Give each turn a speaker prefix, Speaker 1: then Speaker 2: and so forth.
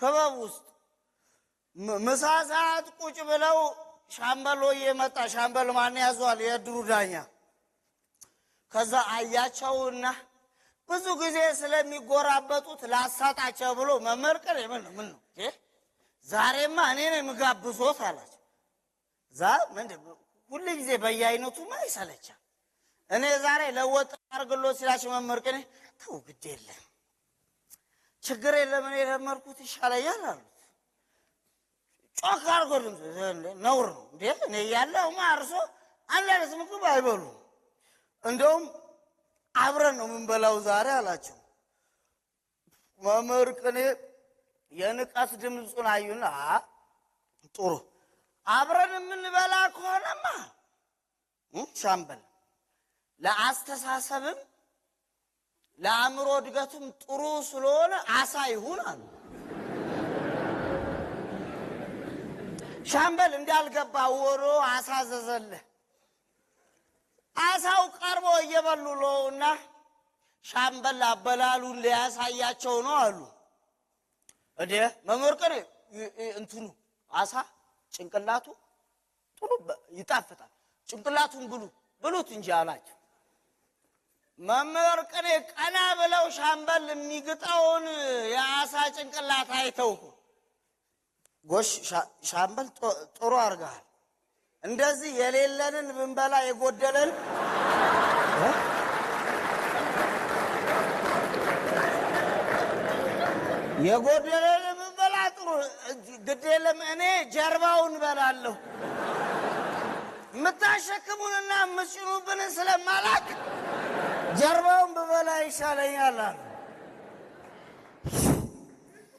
Speaker 1: ክበብ ውስጥ ምሳ ሰዓት ቁጭ ብለው ሻምበል እየመጣ ሻምበል ማን ያዟል የድሩ ዳኛ ከዛ አያቸውና ብዙ ጊዜ ስለሚጎራበጡት ላሳጣቸው ብሎ መመርቀር ምን ነው ዛሬማ እኔ ነኝ የምጋብዞት አላቸው ሁሉ ጊዜ በየአይነቱማ ይሰለቻል እኔ ዛሬ ለወጥ አርግሎ ሲላችሁ መመርቀኔ ተው ግድ የለም ችግር የለም እኔ ለመርኩት ይሻለኛል አሉት ጮክ አርጎ ነውር ነው እንዴ እኔ ያለውማ አርሶ አንላስ ምግብ አይበሉ እንደውም አብረን ነው የምንበላው ዛሬ አላቸው መመርቀኔ የንቃት ድምጹን አዩና ጥሩ አብረን የምንበላ ከሆነማ ሻምበል ለአስተሳሰብም ለአእምሮ እድገቱም ጥሩ ስለሆነ አሳ ይሁን አሉ ሻምበል እንዳልገባ ወሮ አሳ ዘዘለ አሳው ቀርቦ እየበሉ ነውና ሻምበል አበላሉን ሊያሳያቸው ነው አሉ እዴ መመርቀኔ እንትኑ አሳ ጭንቅላቱ ጥሩ ይጣፍጣል ጭንቅላቱን ብሉት እንጂ አላቸው መመርቀኔ ቀና ብለው ሻምበል የሚግጣውን የአሳ ጭንቅላት አይተው ጎሽ ሻምበል ጥሩ አርጋል እንደዚህ የሌለንን ብንበላ የጎደለን ብንበላ ጥሩ ግድ የለም እኔ ጀርባውን በላለሁ የምታሸክሙንና የምትጭኑብንን ስለማላክ ጀርባውን ብበላ ይሻለኛል አሉ